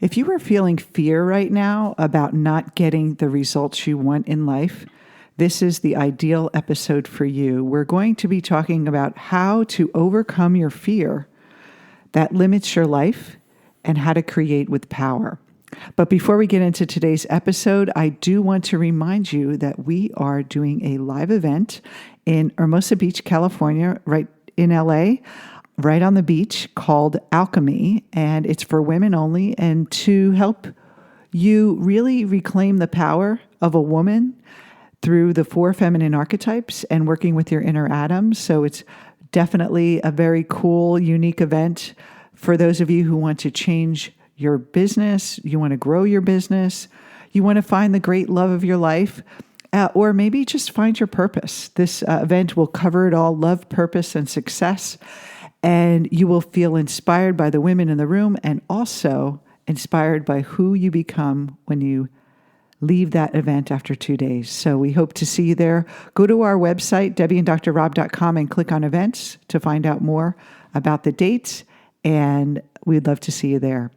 If you are feeling fear right now about not getting the results you want in life, this is the ideal episode for you. We're going to be talking about how to overcome your fear that limits your life and how to create with power. But before we get into today's episode, I do want to remind you that we are doing a live event in Hermosa Beach, California, right in LA, right on the beach, called Alchemy, and it's for women only, and to help you really reclaim the power of a woman through the 4 feminine archetypes and working with your inner Adam. So it's definitely a very cool, unique event for those of you who want to change your business, you want to grow your business, you want to find the great love of your life, or maybe just find your purpose. This event will cover it all: love, purpose, and success. And you will feel inspired by the women in the room and also inspired by who you become when you leave that event after 2 days. So we hope to see you there. Go to our website, debbieanddrrob.com, and click on events to find out more about the dates. And we'd love to see you there.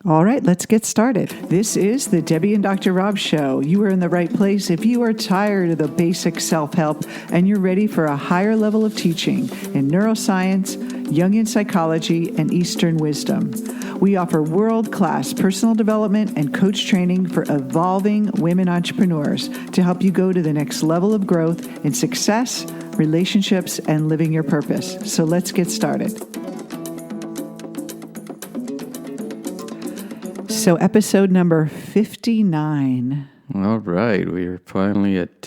All right, let's get started. This is the Debbie and Dr. Rob Show. You are in the right place if you are tired of the basic self-help and you're ready for a higher level of teaching in neuroscience, Jungian psychology, and Eastern wisdom. We offer world-class personal development and coach training for evolving women entrepreneurs to help you go to the next level of growth in success, relationships, and living your purpose. So let's get started. So episode number 59. All right. We are finally at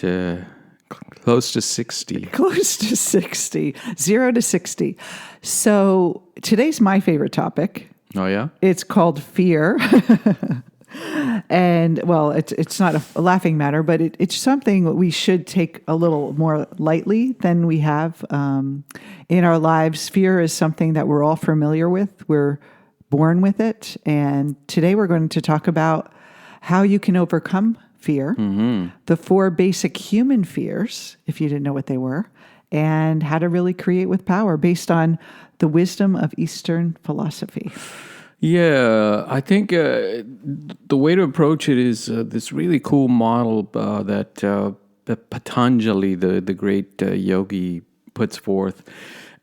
close to 60. Close to 60. 0 to 60. So today's my favorite topic. Oh, yeah? It's called fear. And, well, it's not a laughing matter, but it's something that we should take a little more lightly than we have in our lives. Fear is something that we're all familiar with. We're born with it. And today we're going to talk about how you can overcome fear, the 4 basic human fears, if you didn't know what they were, and how to really create with power based on the wisdom of Eastern philosophy. Yeah, I think the way to approach it is this really cool model that Patanjali, the great yogi, puts forth.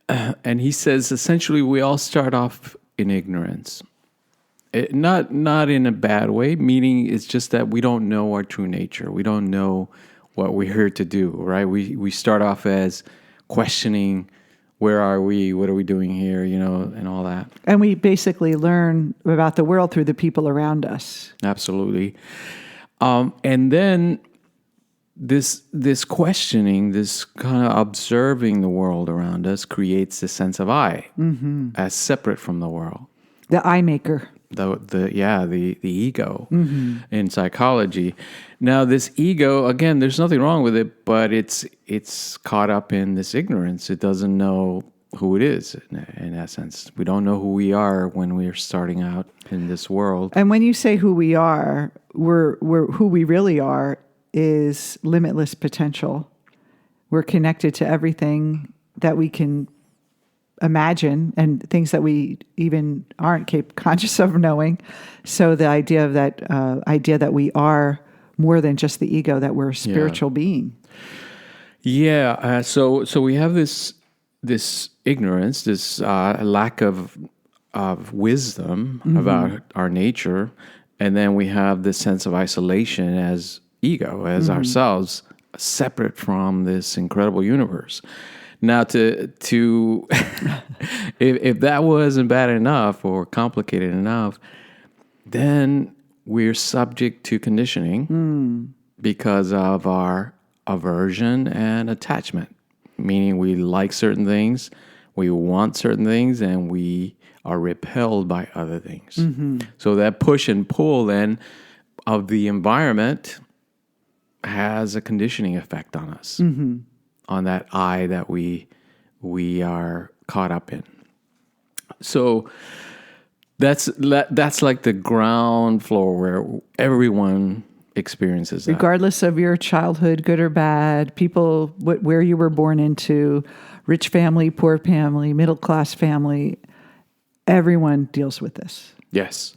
And he says, essentially, we all start off in ignorance. Not in a bad way, meaning it's just that we don't know our true nature. We don't know what we're here to do, right? We start off as questioning, where are we? What are we doing here? And all that. And we basically learn about the world through the people around us. Absolutely. And then this questioning, this kind of observing the world around us creates a sense of I as separate from the world. The I maker. The ego in psychology. Now, this ego, again, there's nothing wrong with it, but it's caught up in this ignorance. It doesn't know who it is, in essence. We don't know who we are when we're starting out in this world. And when you say who we are, we're who we really are is limitless potential. We're connected to everything that we can imagine and things that we even aren't conscious of knowing. So the idea that we are more than just the ego, that we're a spiritual being. Yeah. So we have this ignorance, this lack of wisdom about our nature, and then we have this sense of isolation as ego, as ourselves, separate from this incredible universe. Now, if that wasn't bad enough or complicated enough, then we're subject to conditioning because of our aversion and attachment, meaning we like certain things, we want certain things, and we are repelled by other things. So that push and pull then of the environment has a conditioning effect on us, on that I that we are caught up in. So that's like the ground floor where everyone experiences that. Regardless of your childhood, good or bad, people, where you were born into, rich family, poor family, middle class family, everyone deals with this. Yes.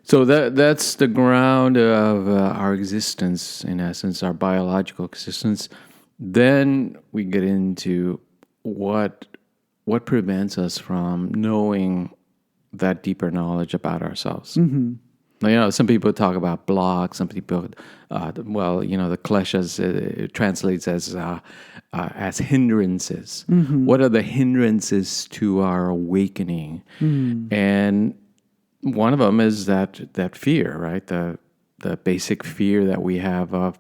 So that's the ground of our existence, in essence, our biological existence. Then we get into what prevents us from knowing that deeper knowledge about ourselves. Now, some people talk about blocks. Some people, the kleshas it translates as hindrances. What are the hindrances to our awakening? And one of them is that fear, right? The basic fear that we have of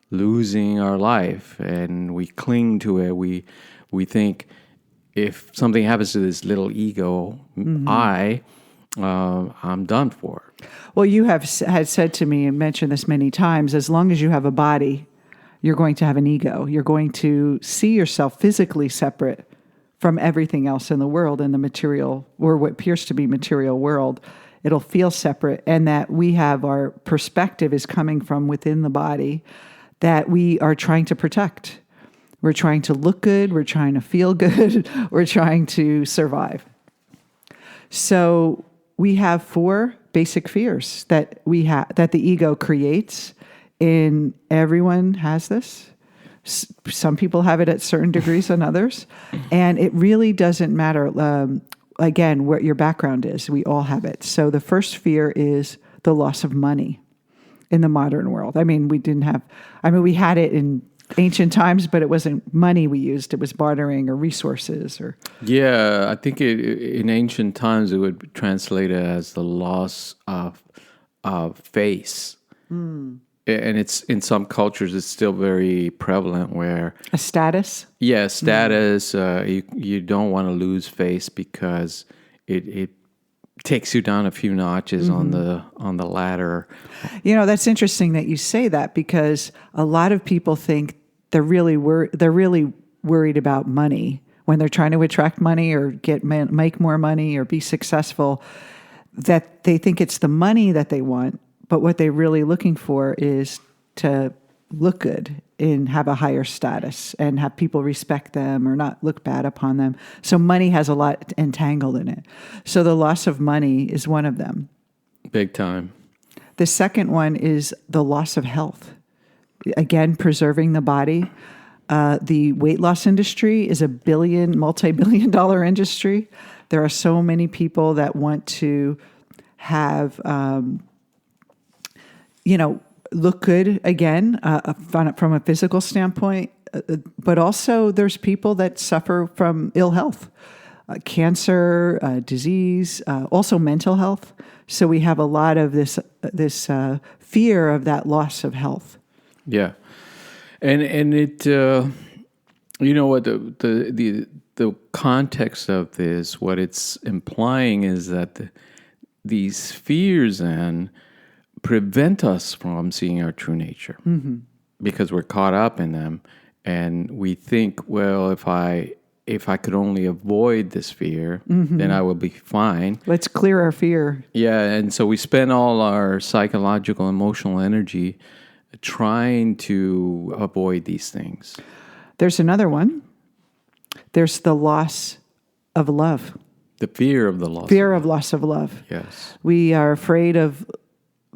losing our life, and we cling to it. We think if something happens to this little ego, I'm done for. Well, you had said to me and mentioned this many times, as long as you have a body, you're going to have an ego. You're going to see yourself physically separate from everything else in the world, in the material, or what appears to be material world. It'll feel separate, and that we have our perspective is coming from within the body that we are trying to protect. We're trying to look good. We're trying to feel good. We're trying to survive. So we have 4 basic fears that that the ego creates, and everyone has this. Some people have it at certain degrees than others, and it really doesn't matter. Again, what your background is, we all have it. So the first fear is the loss of money in the modern world. We had it in ancient times, but it wasn't money we used. It was bartering or resources. Yeah, I think in ancient times it would translate as the loss of face. And it's in some cultures it's still very prevalent where a status. Yeah, status. You don't want to lose face because it takes you down a few notches on the ladder. That's interesting that you say that, because a lot of people think they're really worried about money when they're trying to attract money or make more money or be successful. That they think it's the money that they want. But what they're really looking for is to look good and have a higher status and have people respect them or not look bad upon them. So money has a lot entangled in it. So the loss of money is one of them. Big time. The second one is the loss of health. Again, preserving the body. The weight loss industry is a multi-billion-dollar industry. There are so many people that want to have... look good again from a physical standpoint, but also there's people that suffer from ill health, cancer, disease, also mental health. So we have a lot of this fear of that loss of health. Yeah, and it what the context of this, what it's implying is that these fears and prevent us from seeing our true nature because we're caught up in them, and we think, well, if I could only avoid this fear, then I will be fine. Let's clear our fear. Yeah, and so we spend all our psychological, emotional energy trying to avoid these things. There's another one. There's the loss of love. The fear of the loss. Fear of loss of love. Yes. We are afraid of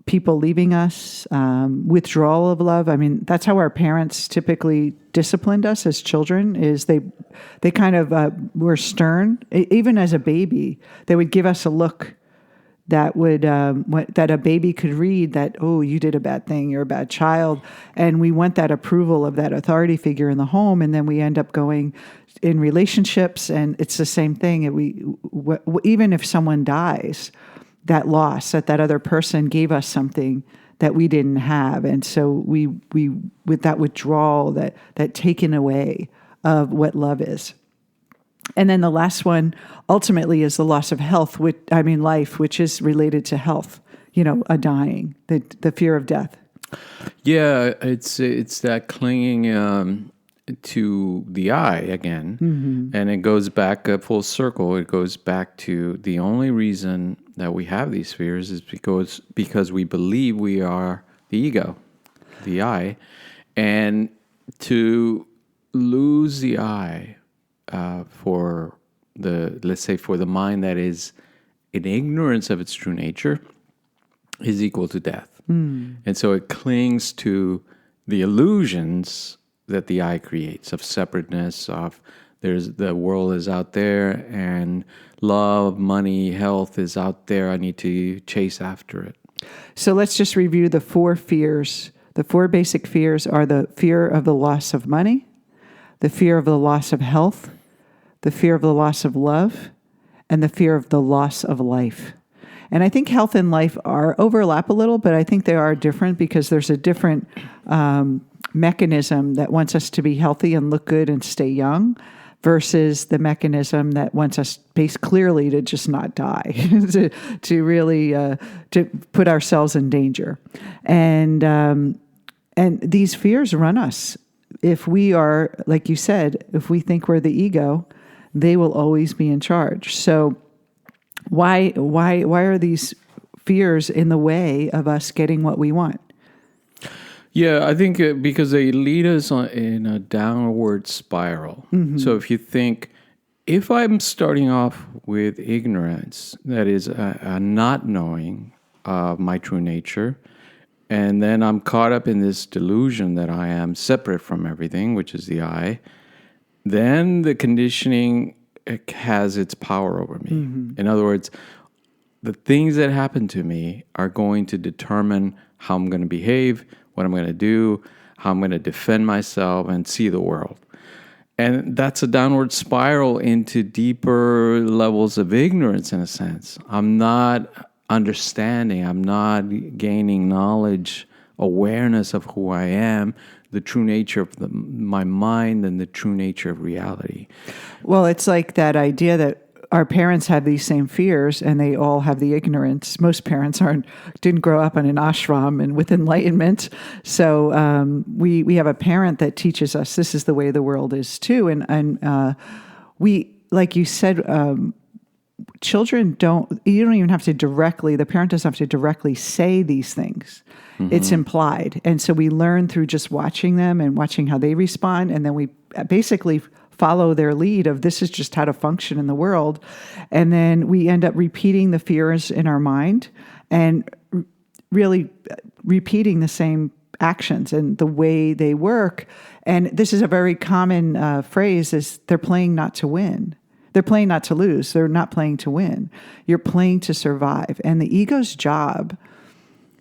people leaving us, withdrawal of love. I mean, that's how our parents typically disciplined us as children, is they kind of were stern. Even as a baby, they would give us a look that would that a baby could read that, oh, you did a bad thing, you're a bad child. And we want that approval of that authority figure in the home, and then we end up going in relationships, and it's the same thing. Even if someone dies, that loss, that other person gave us something that we didn't have. And so we with that withdrawal, that taken away of what love is. And then the last one ultimately is the loss of life, which is related to health, a dying, the fear of death. Yeah, it's that clinging to the I again. And it goes back full circle. It goes back to the only reason that we have these fears is because we believe we are the ego, the I, and to lose the I for the mind that is in ignorance of its true nature, is equal to death. And so it clings to the illusions that the I creates of separateness, of the world is out there, and love, money, health is out there. I need to chase after it. So let's just review the 4 fears. The 4 basic fears are the fear of the loss of money, the fear of the loss of health, the fear of the loss of love, and the fear of the loss of life. And I think health and life are overlap a little, but I think they are different because there's a different mechanism that wants us to be healthy and look good and stay young versus the mechanism that wants us clearly to just not die, to really to put ourselves in danger. And these fears run us. If we are, like you said, if we think we're the ego, they will always be in charge. So why are these fears in the way of us getting what we want? Yeah, I think because they lead us in a downward spiral. So if you think, if I'm starting off with ignorance, that is a not knowing of my true nature, and then I'm caught up in this delusion that I am separate from everything, which is the I, then the conditioning has its power over me. In other words, the things that happen to me are going to determine how I'm going to behave, what I'm going to do, how I'm going to defend myself and see the world. And that's a downward spiral into deeper levels of ignorance, in a sense. I'm not understanding, I'm not gaining knowledge, awareness of who I am, the true nature of my mind and the true nature of reality. Well, it's like that idea that our parents have these same fears and they all have the ignorance. Most parents didn't grow up in an ashram and with enlightenment. So we have a parent that teaches us this is the way the world is too. And we, like you said, children you don't even have to the parent doesn't have to directly say these things. It's implied. And so we learn through just watching them and watching how they respond. And then we basically follow their lead of this is just how to function in the world. And then we end up repeating the fears in our mind and really repeating the same actions and the way they work. And this is a very common phrase is they're playing not to win. They're playing not to lose. They're not playing to win. You're playing to survive. And the ego's job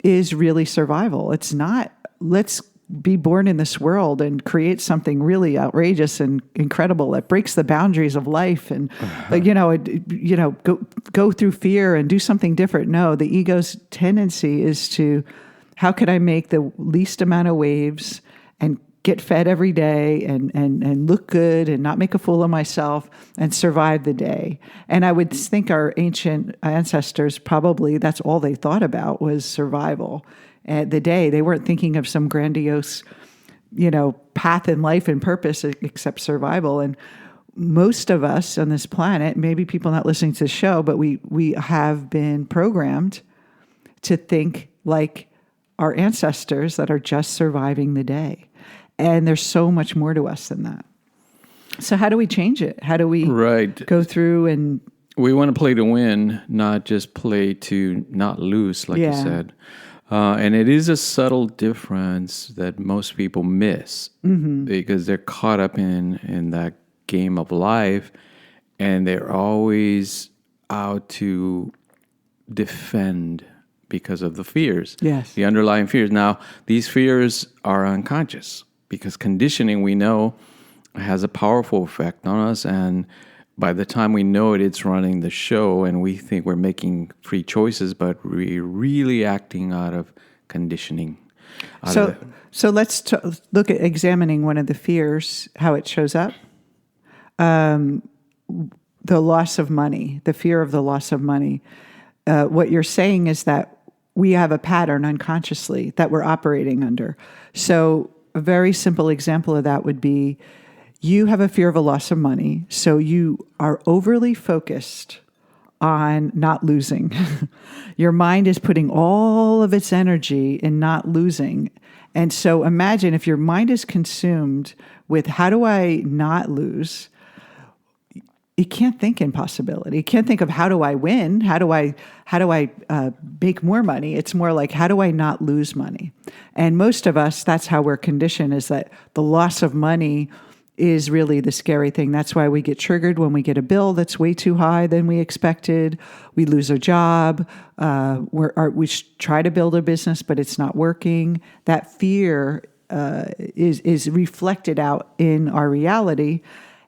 is really survival. It's not, let's be born in this world and create something really outrageous and incredible that breaks the boundaries of life and, go through fear and do something different. No, the ego's tendency is to, how could I make the least amount of waves and get fed every day and look good and not make a fool of myself and survive the day. And I would think our ancient ancestors probably that's all they thought about was survival. At the day, they weren't thinking of some grandiose, path in life and purpose except survival. And most of us on this planet, maybe people not listening to the show, but we have been programmed to think like our ancestors that are just surviving the day. And there's so much more to us than that. So how do we change it? How do we go through and... We want to play to win, not just play to not lose, like you said. And it is a subtle difference that most people miss because they're caught up in that game of life and they're always out to defend because of the fears, the underlying fears. Now, these fears are unconscious because conditioning, we know, has a powerful effect on us. And by the time we know it, it's running the show and we think we're making free choices, but we're really acting out of conditioning. So let's look at examining one of the fears, how it shows up. The loss of money, the fear of the loss of money. What you're saying is that we have a pattern unconsciously that we're operating under. So a very simple example of that would be you have a fear of a loss of money, so you are overly focused on not losing. Your mind is putting all of its energy in not losing. And so imagine if your mind is consumed with how do I not lose, you can't think in possibility. You can't think of how do I win? How do I make more money? It's more like, how do I not lose money? And most of us, that's how we're conditioned, is that the loss of money is really the scary thing. That's why we get triggered when we get a bill that's way too high than we expected. We lose our job. We try to build a business, but it's not working. That fear is reflected out in our reality.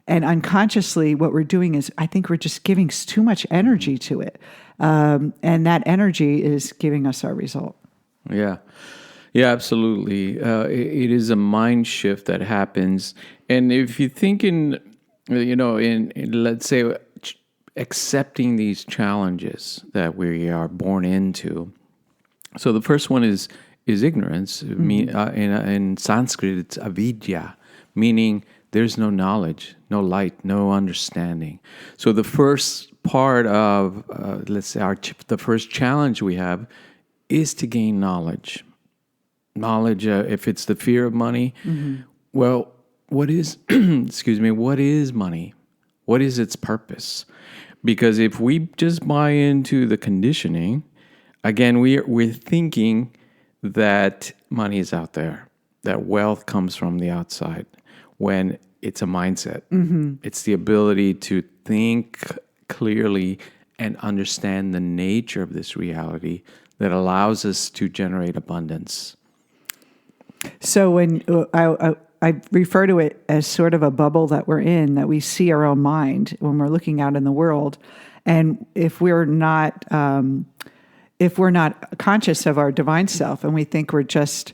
And unconsciously, what we're doing is, I think we're just giving too much energy to it. And that energy is giving us our result. Yeah. Yeah, absolutely. It is a mind shift that happens. And if you think in let's say, accepting these challenges that we are born into. So the first one is ignorance. In Sanskrit, it's avidya, meaning there's no knowledge, no light, no understanding. So the first part of, let's say, the first challenge we have is to gain knowledge. Knowledge, if it's the fear of money, well, what is, what is money? What is its purpose? Because if we just buy into the conditioning, again, we're thinking that money is out there, that wealth comes from the outside, when it's a mindset. It's the ability to think clearly and understand the nature of this reality that allows us to generate abundance. So when I refer to it as sort of a bubble that we're in, that we see our own mind when we're looking out in the world, and if we're not conscious of our divine self, and we think we're just,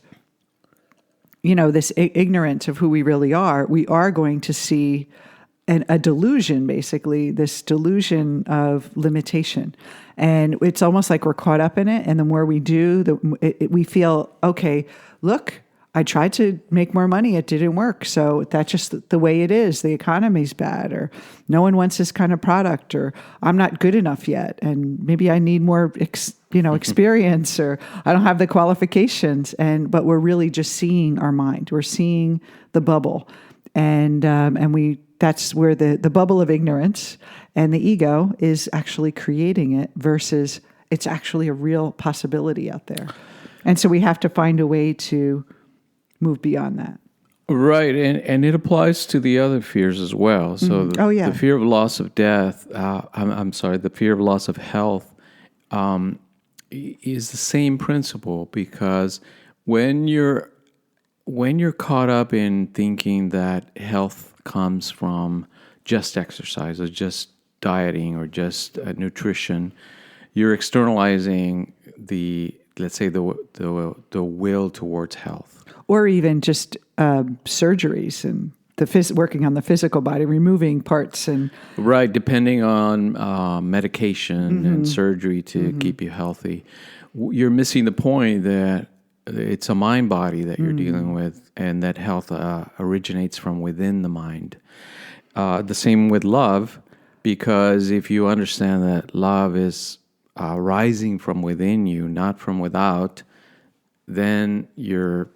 this ignorance of who we really are, we are going to see a delusion, basically, this delusion of limitation. And it's almost like we're caught up in it. And the more we do, we feel, okay, look, I tried to make more money. It didn't work. So that's just the way it is. The economy's bad, or no one wants this kind of product, or I'm not good enough yet. And maybe I need more, experience, or I don't have the qualifications. But we're really just seeing our mind. We're seeing the bubble. And that's where the bubble of ignorance and the ego is actually creating it, versus it's actually a real possibility out there. And so we have to find a way to move beyond that. Right, and it applies to the other fears as well. So the fear of loss of death, the fear of loss of health is the same principle, because when you're caught up in thinking that health comes from just exercise or just dieting or just nutrition, you're externalizing let's say the will towards health. Or even just surgeries and working on the physical body, removing parts and right, depending on medication and surgery to keep you healthy. You're missing the point that it's a mind body that you're dealing with, and that health originates from within the mind. The same with love, because if you understand that love is rising from within you, not from without, then you're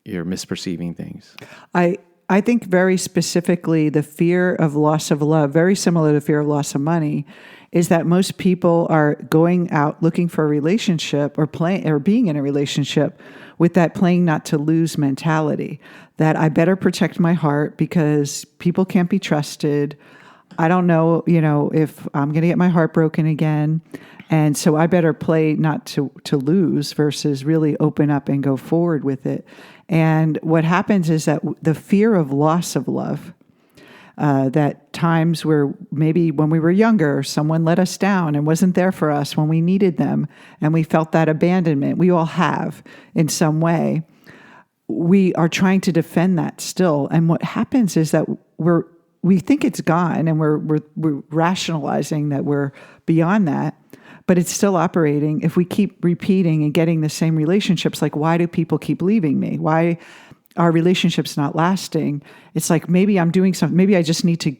misperceiving things. I think very specifically the fear of loss of love, very similar to fear of loss of money, is that most people are going out looking for a relationship or being in a relationship with that playing not to lose mentality, that I better protect my heart because people can't be trusted. I don't know, if I'm going to get my heart broken again. And so I better play not to lose versus really open up and go forward with it. And what happens is that the fear of loss of love, that times where maybe when we were younger, someone let us down and wasn't there for us when we needed them, and we felt that abandonment, we all have in some way, we are trying to defend that still. And what happens is that we think it's gone, and we're rationalizing that we're beyond that. But it's still operating if we keep repeating and getting the same relationships. Like, why do people keep leaving me? Why are relationships not lasting? It's like, maybe I'm doing something. Maybe I just need to,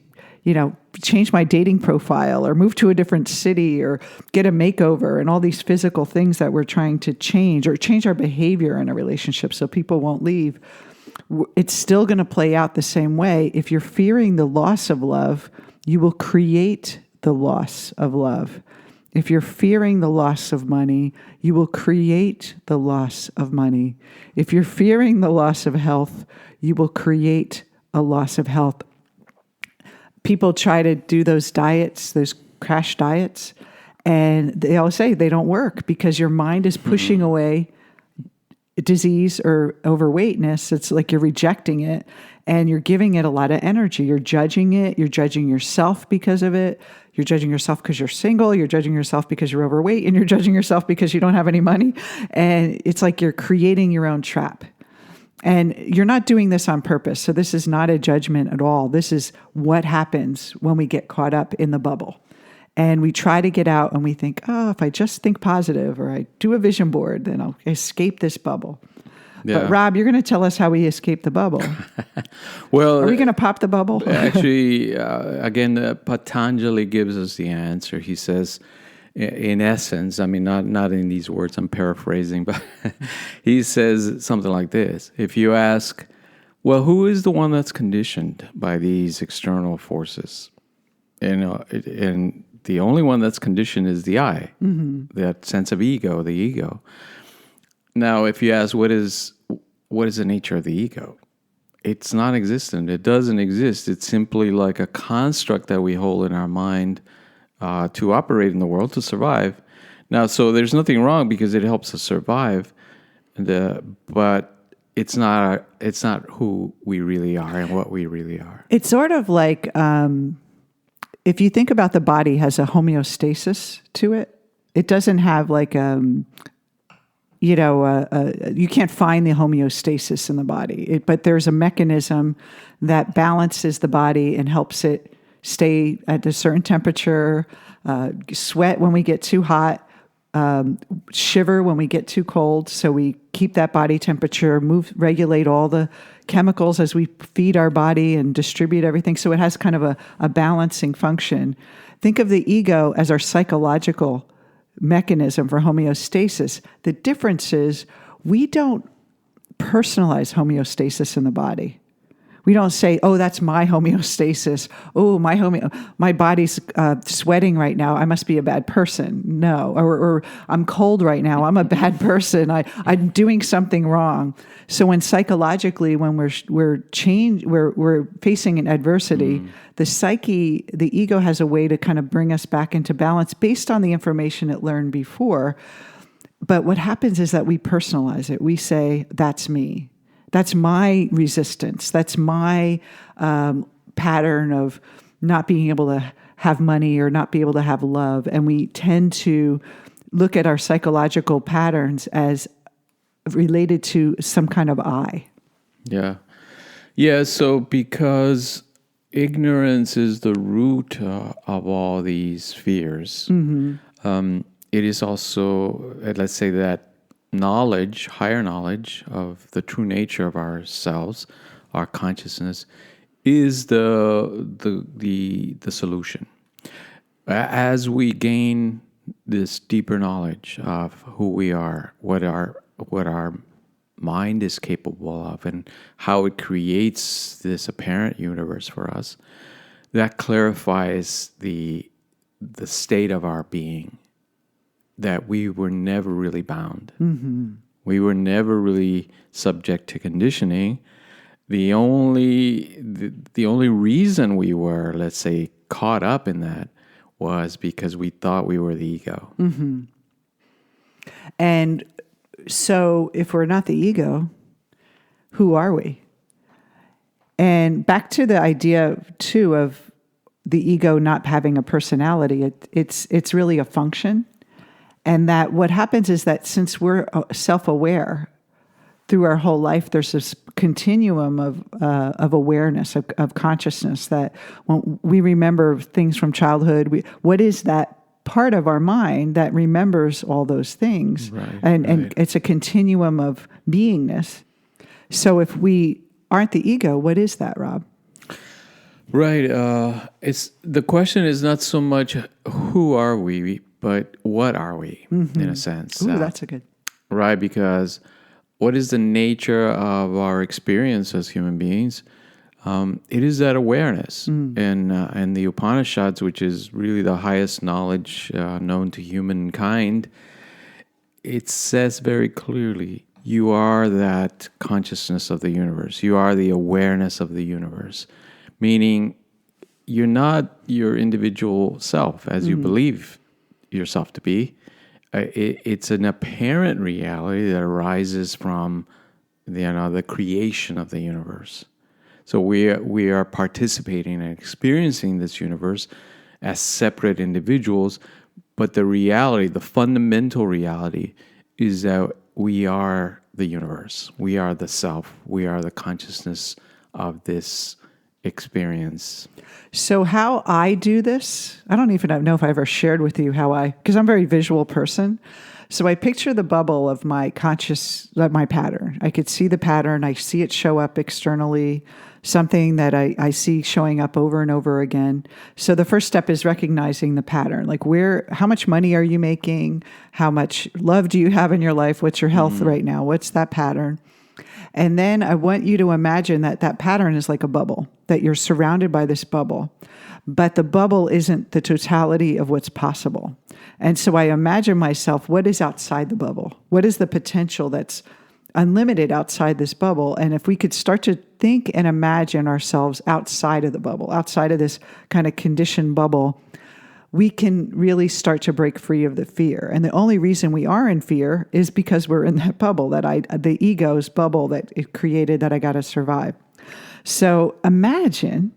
change my dating profile or move to a different city or get a makeover and all these physical things that we're trying to change, or change our behavior in a relationship so people won't leave. It's still going to play out the same way. If you're fearing the loss of love, you will create the loss of love. If you're fearing the loss of money, you will create the loss of money. If you're fearing the loss of health, you will create a loss of health. People try to do those diets, those crash diets, and they all say they don't work because your mind is pushing away disease or overweightness. It's like you're rejecting it and you're giving it a lot of energy. You're judging it. You're judging yourself because of it. You're judging yourself because you're single. You're judging yourself because you're overweight, and you're judging yourself because you don't have any money. And it's like you're creating your own trap. And you're not doing this on purpose. So this is not a judgment at all. This is what happens when we get caught up in the bubble. And we try to get out and we think, oh, if I just think positive or I do a vision board, then I'll escape this bubble. Yeah. But Rob, you're going to tell us how we escape the bubble. Well, are we going to pop the bubble? Actually, again, Patanjali gives us the answer. He says, in essence, I mean, not in these words, I'm paraphrasing, but he says something like this. If you ask, well, who is the one that's conditioned by these external forces? And the only one that's conditioned is the I, that sense of ego, the ego. Now, if you ask, what is the nature of the ego? It's non-existent. It doesn't exist. It's simply like a construct that we hold in our mind to operate in the world, to survive. Now, so there's nothing wrong because it helps us survive, but it's not who we really are and what we really are. It's sort of like if you think about the body has a homeostasis to it. It doesn't have like you can't find the homeostasis in the body, but there's a mechanism that balances the body and helps it stay at a certain temperature, sweat when we get too hot, shiver when we get too cold. So we keep that body temperature, regulate all the chemicals as we feed our body and distribute everything. So it has kind of a balancing function. Think of the ego as our psychological mechanism for homeostasis. The difference is we don't personalize homeostasis in the body. We don't say, oh, that's my homeostasis. Oh, my body's sweating right now. I must be a bad person. No. Or I'm cold right now. I'm a bad person. I'm doing something wrong. So when psychologically, when we're facing an adversity, the psyche, the ego has a way to kind of bring us back into balance based on the information it learned before. But what happens is that we personalize it. We say, that's me. That's my resistance. That's my pattern of not being able to have money or not be able to have love. And we tend to look at our psychological patterns as related to some kind of I. Yeah. Yeah, so because ignorance is the root of all these fears, it is also, let's say that knowledge, higher knowledge of the true nature of ourselves, our consciousness, is the solution. As we gain this deeper knowledge of who we are, what our mind is capable of, and how it creates this apparent universe for us, that clarifies the state of our being. That we were never really bound. We were never really subject to conditioning. The only reason we were, let's say, caught up in that was because we thought we were the ego. And so if we're not the ego, who are we? And back to the idea, too, of the ego not having a personality, it's really a function. And that what happens is that since we're self-aware through our whole life, there's this continuum of awareness, of consciousness, that when we remember things from childhood, what is that part of our mind that remembers all those things? And it's a continuum of beingness. So if we aren't the ego, what is that, Rob? Right. It's the question is not so much who are we, but what are we, in a sense? Ooh, that's a good. Right, because what is the nature of our experience as human beings? It is that awareness. And the Upanishads, which is really the highest knowledge known to humankind, it says very clearly, you are that consciousness of the universe. You are the awareness of the universe. Meaning, you're not your individual self as you believe yourself to be. It's an apparent reality that arises from the creation of the universe. So we are participating and experiencing this universe as separate individuals, but the reality, the fundamental reality, is that we are the universe. We are the self. We are the consciousness of this experience. So how I do this, I don't even know if I ever shared with you because I'm a very visual person. So I picture the bubble of my my pattern. I could see the pattern. I see it show up externally, something that I see showing up over and over again. So the first step is recognizing the pattern. Like how much money are you making? How much love do you have in your life? What's your health right now? What's that pattern? And then I want you to imagine that pattern is like a bubble, that you're surrounded by this bubble. But the bubble isn't the totality of what's possible. And so I imagine myself, what is outside the bubble? What is the potential that's unlimited outside this bubble? And if we could start to think and imagine ourselves outside of the bubble, outside of this kind of conditioned bubble, we can really start to break free of the fear. And the only reason we are in fear is because we're in that bubble, the ego's bubble that it created that I got to survive. So imagine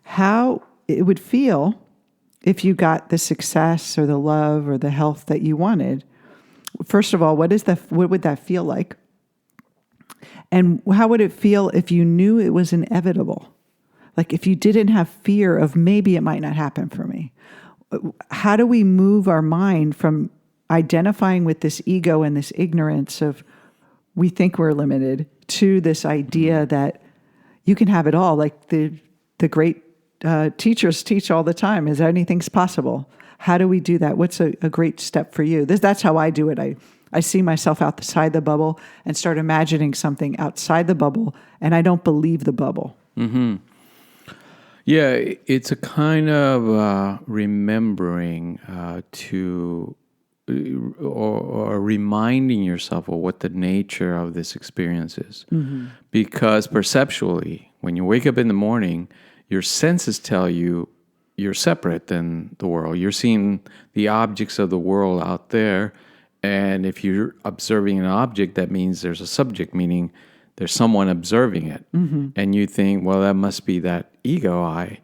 how it would feel if you got the success or the love or the health that you wanted. First of all, what would that feel like? And how would it feel if you knew it was inevitable? Like if you didn't have fear of maybe it might not happen for me. How do we move our mind from identifying with this ego and this ignorance of we think we're limited to this idea that you can have it all? Like the great teachers teach all the time, is anything's possible. How do we do that? What's a great step for you? That's how I do it. I see myself outside the bubble and start imagining something outside the bubble, and I don't believe the bubble. Mm-hmm. Yeah, it's a kind of remembering or reminding yourself of what the nature of this experience is. Mm-hmm. Because perceptually, when you wake up in the morning, your senses tell you you're separate than the world. You're seeing the objects of the world out there, and if you're observing an object, that means there's a subject, meaning there's someone observing it. Mm-hmm. And you think, well, that must be that ego I.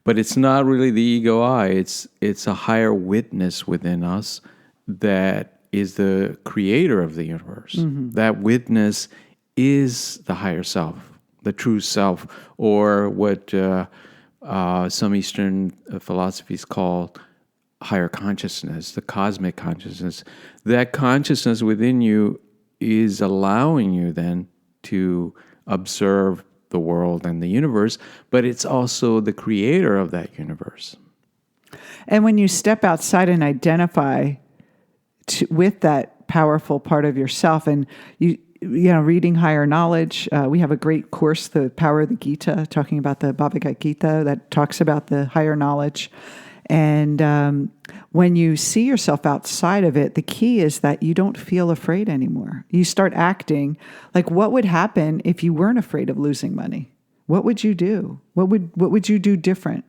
But it's not really the ego I. It's a higher witness within us that is the creator of the universe. Mm-hmm. That witness is the higher self, the true self, or what some Eastern philosophies call higher consciousness, the cosmic consciousness. That consciousness within you is allowing you then to observe the world and the universe, but it's also the creator of that universe. And when you step outside and identify with that powerful part of yourself, and you know, reading higher knowledge, we have a great course, The Power of the Gita, talking about the Bhagavad Gita, that talks about the higher knowledge. And when you see yourself outside of it, the key is that you don't feel afraid anymore. You start acting like, what would happen if you weren't afraid of losing money? What would you do? What would you do different?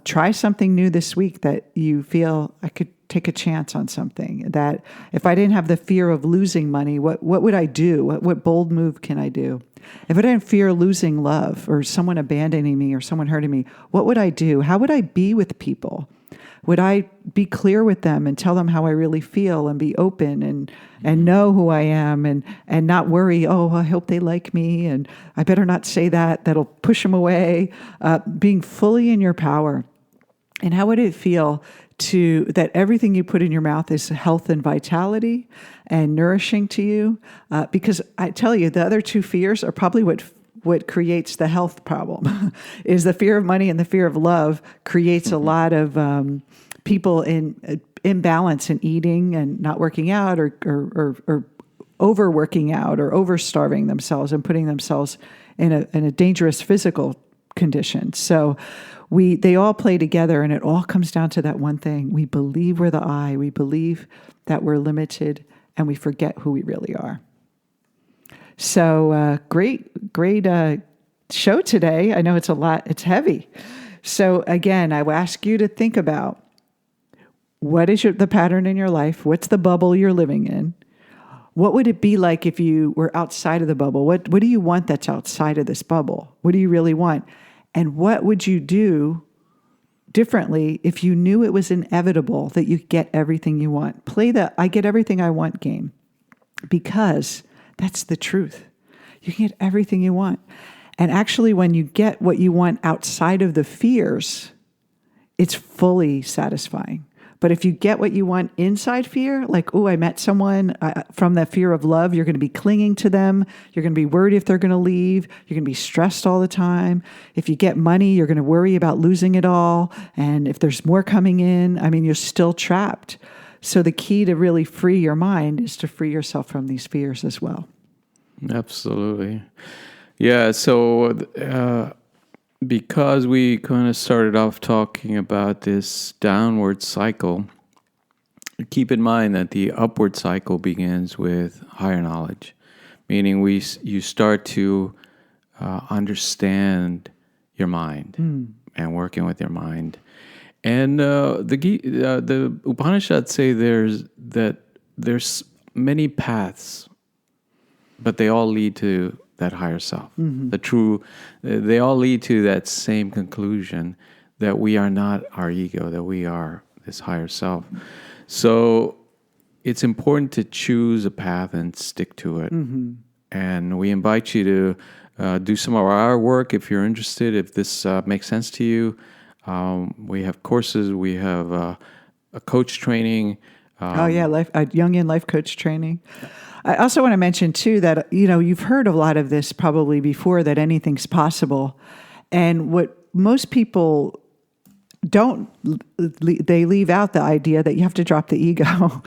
Try something new this week that you feel I could take a chance on something. That if I didn't have the fear of losing money, what would I do? What bold move can I do? If I didn't fear losing love or someone abandoning me or someone hurting me, what would I do? How would I be with people? Would I be clear with them and tell them how I really feel and be open and know who I am and not worry, oh, I hope they like me and I better not say that'll push them away. Being fully in your power. And how would it feel that everything you put in your mouth is health and vitality and nourishing to you? Because I tell you, the other two fears are probably what creates the health problem. Is the fear of money and the fear of love creates a lot of people in imbalance in eating and not working out or overworking out or overstarving themselves and putting themselves in a dangerous physical condition. So they all play together, and it all comes down to that one thing. We believe we're the I. We believe that we're limited, and we forget who we really are. So great show today. I know it's a lot. It's heavy. So again, I will ask you to think about, what is the pattern in your life? What's the bubble you're living in? What would it be like if you were outside of the bubble? What do you want that's outside of this bubble? What do you really want? And what would you do differently if you knew it was inevitable that you get everything you want? Play the I get everything I want game, because that's the truth. You can get everything you want. And actually, when you get what you want outside of the fears, it's fully satisfying. But if you get what you want inside fear, like, I met someone from that fear of love, you're going to be clinging to them. You're going to be worried if they're going to leave. You're going to be stressed all the time. If you get money, you're going to worry about losing it all. And if there's more coming in, you're still trapped. So the key to really free your mind is to free yourself from these fears as well. Absolutely. Yeah. So, because we kind of started off talking about this downward cycle, keep in mind that the upward cycle begins with higher knowledge, meaning you start to understand your mind and working with your mind. And the Upanishads say there's many paths, but they all lead to that higher self. They all lead to that same conclusion, that we are not our ego, that we are this higher self. So it's important to choose a path and stick to it. And we invite you to do some of our work if you're interested, if this makes sense to you. We have courses, we have a coach training. A Jungian life coach training. I also want to mention, too, that, you've heard a lot of this probably before, that anything's possible. And what most people don't, they leave out the idea that you have to drop the ego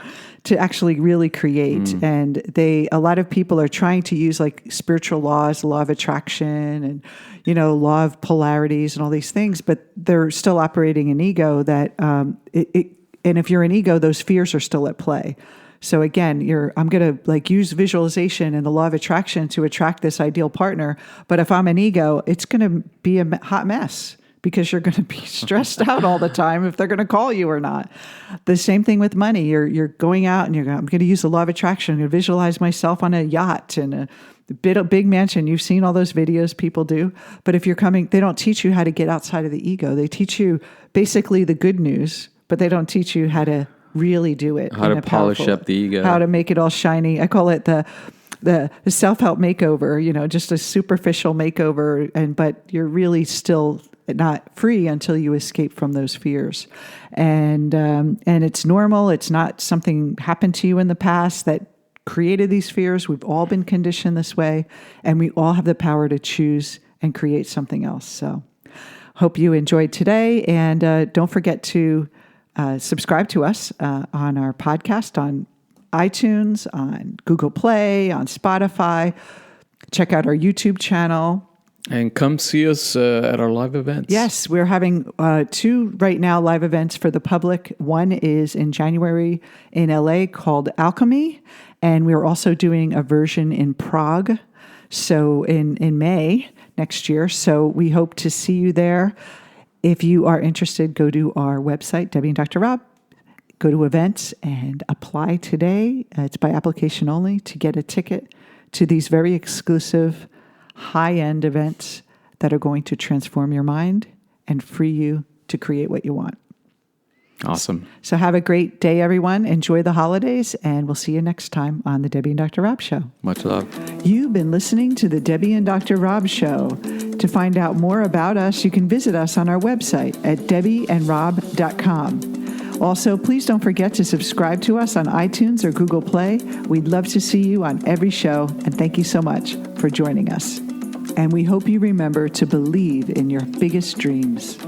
to actually really create. And a lot of people are trying to use like spiritual laws, law of attraction and, law of polarities and all these things, but they're still operating an ego that, and if you're an ego, those fears are still at play. So again, I'm going to use visualization and the law of attraction to attract this ideal partner. But if I'm an ego, it's going to be a hot mess, because you're going to be stressed out all the time if they're going to call you or not. The same thing with money. You're going out and I'm going to use the law of attraction. I'm going to visualize myself on a yacht and a big mansion. You've seen all those videos people do. But if you're coming, they don't teach you how to get outside of the ego. They teach you basically the good news, but they don't teach you how to really do it. How to polish up the ego. How to make it all shiny. I call it the self-help makeover, just a superficial makeover, but you're really still not free until you escape from those fears. And it's normal. It's not something happened to you in the past that created these fears. We've all been conditioned this way, and we all have the power to choose and create something else. So hope you enjoyed today, and don't forget to subscribe to us on our podcast on iTunes, on Google Play, on Spotify. Check out our YouTube channel. And come see us at our live events. Yes, we're having 2 right now live events for the public. One is in January in LA called Alchemy, and we're also doing a version in Prague, so in May next year. So we hope to see you there. If you are interested, go to our website, Debbie and Dr. Rob. Go to events and apply today. It's by application only to get a ticket to these very exclusive high-end events that are going to transform your mind and free you to create what you want. Awesome. So have a great day, everyone. Enjoy the holidays, and we'll see you next time on the Debbie and Dr. Rob Show. Much love. You've been listening to the Debbie and Dr. Rob Show. To find out more about us, you can visit us on our website at debbieandrob.com. Also, please don't forget to subscribe to us on iTunes or Google Play. We'd love to see you on every show, and thank you so much for joining us. And we hope you remember to believe in your biggest dreams.